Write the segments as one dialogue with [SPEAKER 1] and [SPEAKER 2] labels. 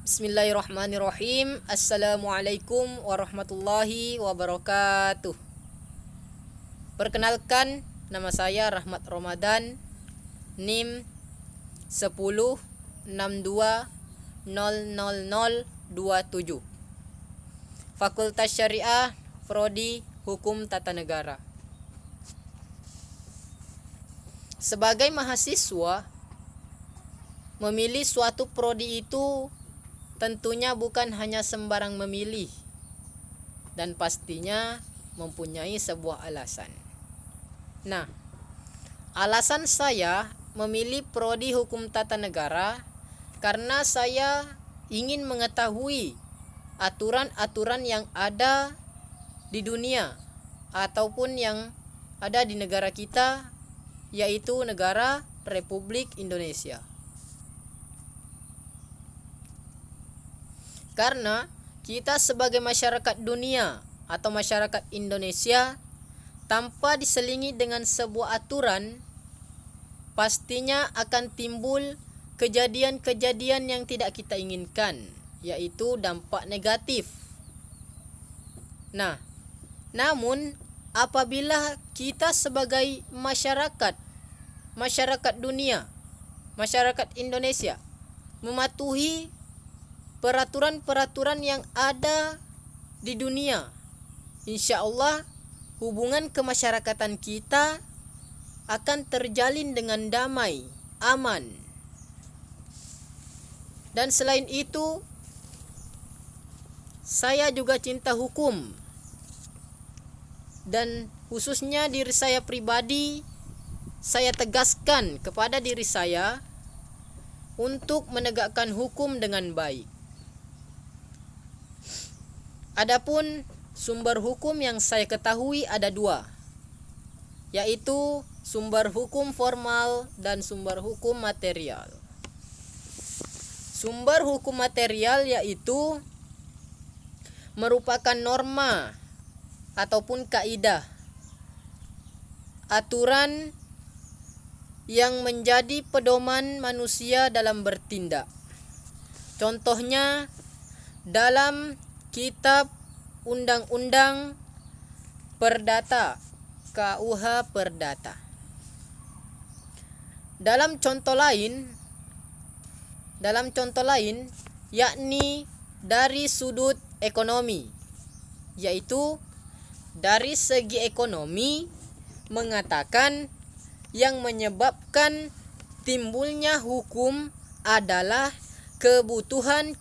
[SPEAKER 1] Bismillahirrahmanirrahim. Assalamualaikum warahmatullahi wabarakatuh. Perkenalkan, nama saya Rahmat Ramadan, NIM 1062000027. Fakultas Syariah, Prodi Hukum Tata Negara. Sebagai mahasiswa, memilih suatu prodi itu tentunya bukan hanya sembarang memilih, dan pastinya mempunyai sebuah alasan. Nah, alasan saya memilih prodi Hukum Tata Negara karena saya ingin mengetahui aturan-aturan yang ada di dunia ataupun yang ada di negara kita, yaitu negara Republik Indonesia. Karena kita sebagai masyarakat dunia atau masyarakat Indonesia, tanpa diselingi dengan sebuah aturan, pastinya akan timbul kejadian-kejadian yang tidak kita inginkan, yaitu dampak negatif. Nah, namun apabila kita sebagai masyarakat dunia, masyarakat Indonesia mematuhi peraturan-peraturan yang ada di dunia, insya Allah hubungan kemasyarakatan kita akan terjalin dengan damai, aman. Dan selain itu, saya juga cinta hukum. Dan khususnya diri saya pribadi, saya tegaskan kepada diri saya untuk menegakkan hukum dengan baik. Adapun sumber hukum yang saya ketahui ada dua, yaitu sumber hukum formal dan sumber hukum material. Sumber hukum material yaitu merupakan norma ataupun kaidah, aturan yang menjadi pedoman manusia dalam bertindak. Contohnya dalam Kitab Undang-Undang Perdata, KUH Perdata. Dalam contoh lain yakni dari sudut ekonomi, yaitu dari segi ekonomi mengatakan yang menyebabkan timbulnya hukum adalah kebutuhan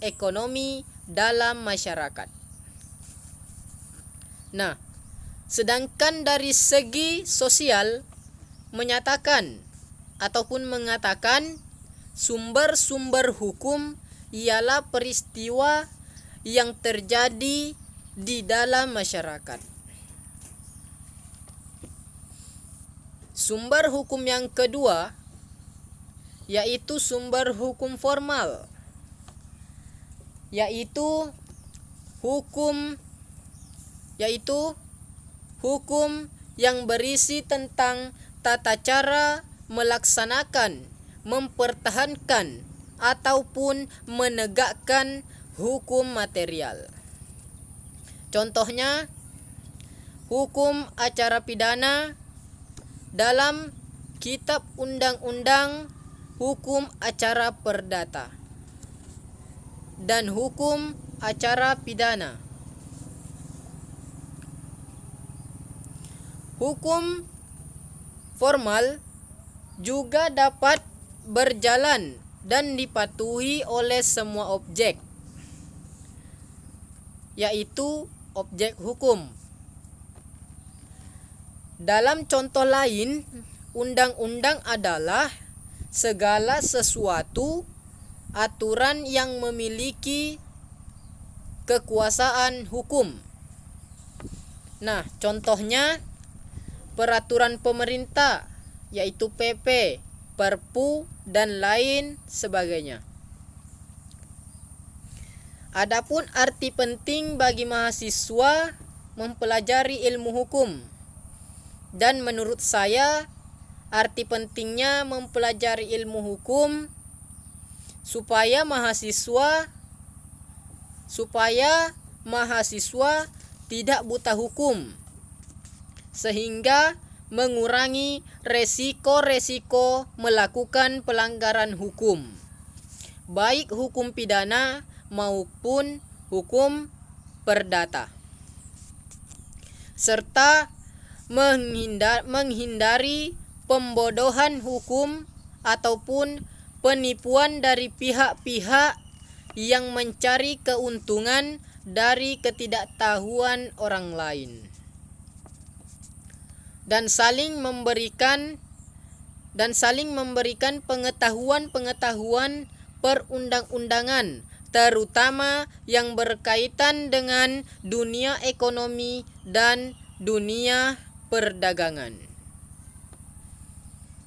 [SPEAKER 1] ekonomi dalam masyarakat. Nah, sedangkan dari segi sosial menyatakan ataupun mengatakan sumber-sumber hukum ialah peristiwa yang terjadi di dalam masyarakat. Sumber hukum yang kedua yaitu sumber hukum formal, yaitu hukum yang berisi tentang tata cara melaksanakan, mempertahankan ataupun menegakkan hukum material. Contohnya hukum acara pidana dalam Kitab Undang-Undang Hukum Acara Perdata dan hukum acara pidana. Hukum formal juga dapat berjalan dan dipatuhi oleh semua objek, yaitu objek hukum. Dalam contoh lain, undang-undang adalah segala sesuatu aturan yang memiliki kekuasaan hukum. Nah, contohnya peraturan pemerintah, yaitu PP, Perpu, dan lain sebagainya. Adapun arti penting bagi mahasiswa mempelajari ilmu hukum, dan menurut saya arti pentingnya mempelajari ilmu hukum supaya mahasiswa tidak buta hukum, sehingga mengurangi resiko-resiko melakukan pelanggaran hukum, baik hukum pidana maupun hukum perdata, serta menghindari pembodohan hukum ataupun penipuan dari pihak-pihak yang mencari keuntungan dari ketidaktahuan orang lain, dan saling memberikan pengetahuan perundang-undangan, terutama yang berkaitan dengan dunia ekonomi dan dunia perdagangan.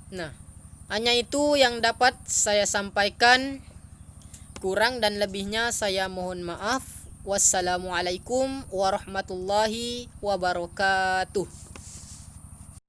[SPEAKER 1] Nah, hanya itu yang dapat saya sampaikan. Kurang dan lebihnya saya mohon maaf. Wassalamualaikum warahmatullahi wabarakatuh.